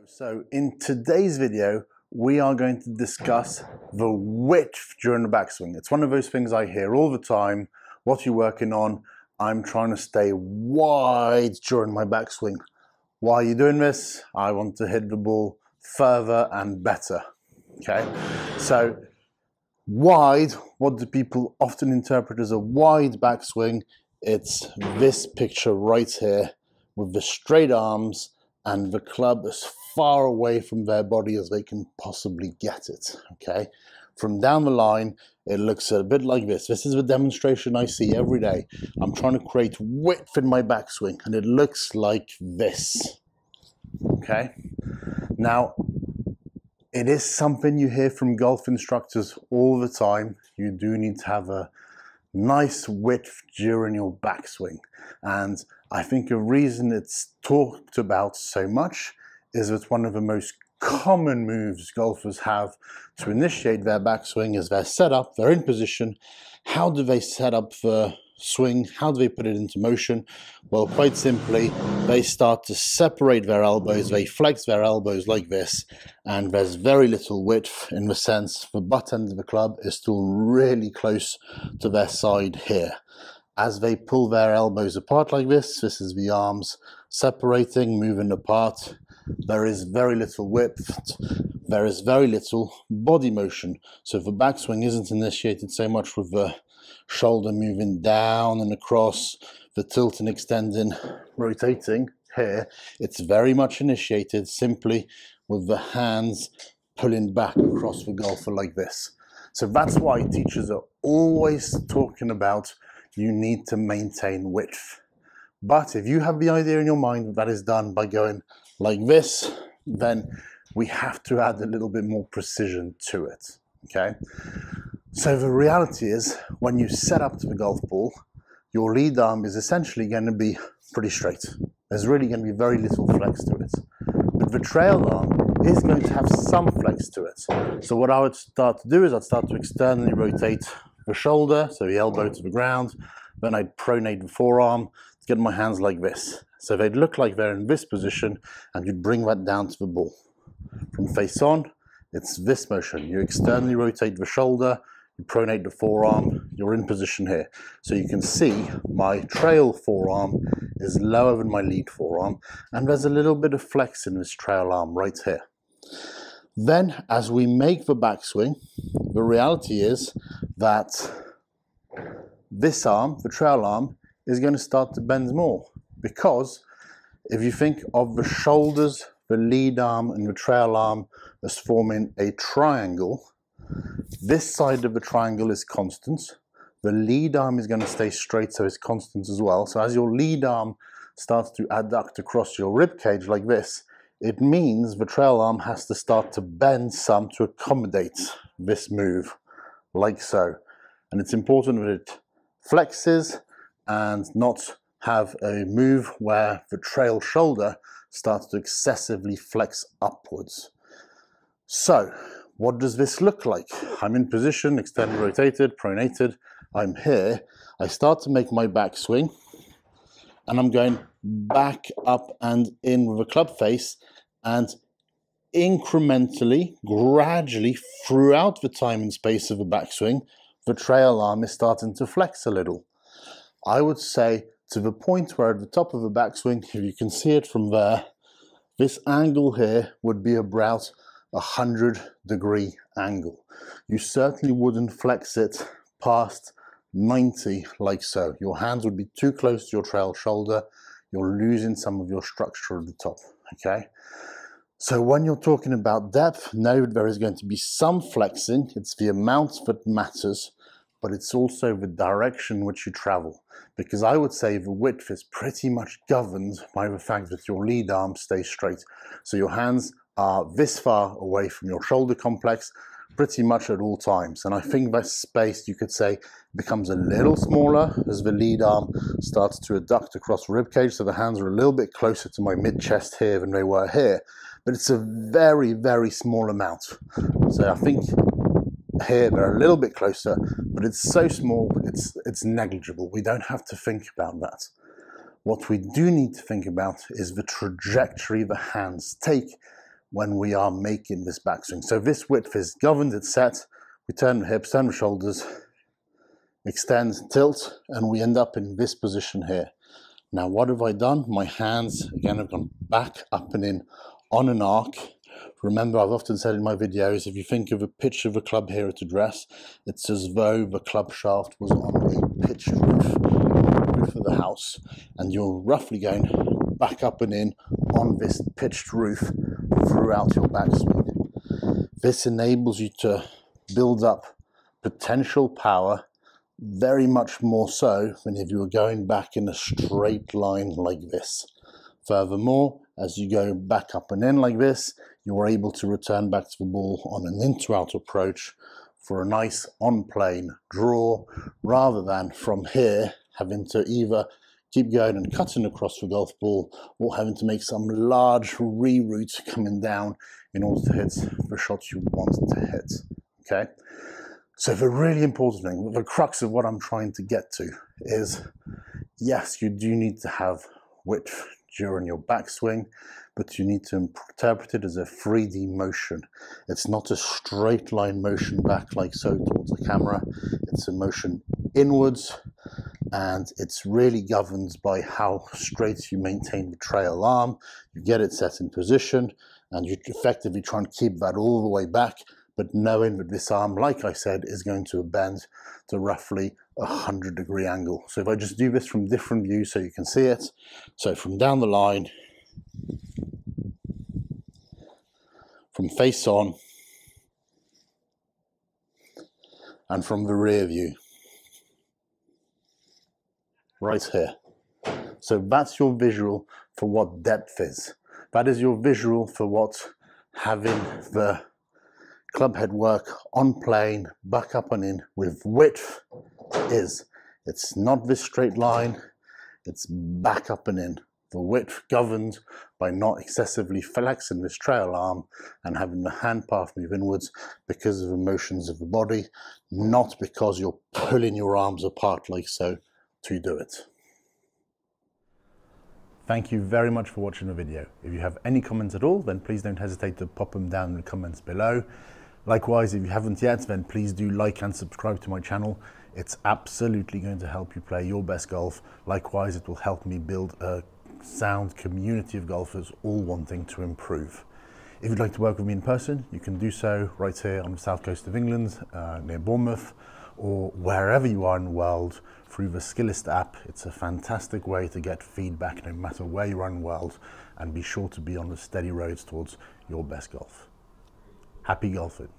So in today's video, we are going to discuss the width during the backswing. It's one of those things I hear all the time. What are you working on? I'm trying to stay wide during my backswing. Why are you doing this? I want to hit the ball further and better. Okay, so wide, what do people often interpret as a wide backswing? It's this picture right here with the straight arms and the club as far away from their body as they can possibly get it, okay? From down the line, it looks a bit like this. This is the demonstration I see every day. I'm trying to create width in my backswing, and it looks like this, okay? Now, it is something you hear from golf instructors all the time. You do need to have a nice width during your backswing. And I think a reason it's talked about so much is that one of the most common moves golfers have to initiate their backswing is they're set up, they're in position. How do they set up the swing? How do they put it into motion? Well, quite simply, they start to separate their elbows, they flex their elbows like this, and there's very little width in the sense the butt end of the club is still really close to their side here. As they pull their elbows apart like this, this is the arms separating, moving apart. There is very little width, there is very little body motion. So the backswing isn't initiated so much with the shoulder moving down and across, the tilt and extending, rotating here. It's very much initiated simply with the hands pulling back across the golfer like this. So that's why teachers are always talking about you need to maintain width. But if you have the idea in your mind that is done by going like this, then we have to add a little bit more precision to it, okay? So the reality is, when you set up to the golf ball, your lead arm is essentially going to be pretty straight. There's really going to be very little flex to it. But the trail arm is going to have some flex to it. So what I would start to do is I'd start to externally rotate the shoulder, so the elbow to the ground. Then I'd pronate the forearm to get my hands like this. So they'd look like they're in this position, and you'd bring that down to the ball. From face on, it's this motion. You externally rotate the shoulder, you pronate the forearm, you're in position here. So you can see my trail forearm is lower than my lead forearm, and there's a little bit of flex in this trail arm right here. Then, as we make the backswing, the reality is that this arm, the trail arm, is going to start to bend more, because if you think of the shoulders, the lead arm and the trail arm as forming a triangle, this side of the triangle is constant. The lead arm is going to stay straight, so it's constant as well. So as your lead arm starts to adduct across your rib cage like this, it means the trail arm has to start to bend some to accommodate this move, like so. And it's important that it flexes and not have a move where the trail shoulder starts to excessively flex upwards. So what does this look like? I'm in position, extended, rotated, pronated. I'm here. I start to make my backswing, and I'm going back up and in with a club face, and incrementally, gradually, throughout the time and space of the backswing, the trail arm is starting to flex a little. I would say to the point where at the top of the backswing, if you can see it from there, this angle here would be about a 100-degree angle. You certainly wouldn't flex it past 90 like so. Your hands would be too close to your trail shoulder. You're losing some of your structure at the top, okay? So when you're talking about depth, no, there is going to be some flexing. It's the amount that matters, but it's also the direction which you travel. Because I would say the width is pretty much governed by the fact that your lead arm stays straight. So your hands are this far away from your shoulder complex pretty much at all times. And I think that space, you could say, becomes a little smaller as the lead arm starts to adduct across the rib cage. So the hands are a little bit closer to my mid-chest here than they were here. But it's a very, very small amount. So I think here they're a little bit closer, but it's so small, it's negligible. We don't have to think about that. What we do need to think about is the trajectory the hands take when we are making this backswing. So this width is governed, it's set, we turn the hips, turn the shoulders, extend, tilt, and we end up in this position here. Now what have I done? My hands, again, have gone back, up and in on an arc. Remember, I've often said in my videos, if you think of a pitch of a club here at address, it's as though the club shaft was on a pitched roof of the house, and you're roughly going back up and in on this pitched roof throughout your backswing. This enables you to build up potential power very much more so than if you were going back in a straight line like this. Furthermore, as you go back up and in like this, you're able to return back to the ball on an in-to-out approach for a nice on-plane draw, rather than from here having to either keep going and cutting across the golf ball or having to make some large reroute coming down in order to hit the shots you want to hit. Okay? So the really important thing, the crux of what I'm trying to get to is, yes, you do need to have width during your backswing, but you need to interpret it as a 3D motion. It's not a straight line motion back like so towards the camera. It's a motion inwards, and it's really governed by how straight you maintain the trail arm. You get it set in position, and you effectively try and keep that all the way back, but knowing that this arm, like I said, is going to bend to roughly a 100-degree angle. So if I just do this from different views so you can see it. So from down the line, from face on, and from the rear view, right here. So that's your visual for what depth is. That is your visual for what having the clubhead work on plane, back up and in with width is. It's not this straight line, it's back up and in. The width governed by not excessively flexing this trail arm and having the hand path move inwards because of the motions of the body, not because you're pulling your arms apart like so to do it. Thank you very much for watching the video. If you have any comments at all, then please don't hesitate to pop them down in the comments below. Likewise, if you haven't yet, then please do like and subscribe to my channel. It's absolutely going to help you play your best golf. Likewise, it will help me build a sound community of golfers all wanting to improve. If you'd like to work with me in person, you can do so right here on the south coast of England, near Bournemouth, or wherever you are in the world through the Skillist app. It's a fantastic way to get feedback no matter where you are in the world, and be sure to be on the steady roads towards your best golf. Happy golfing.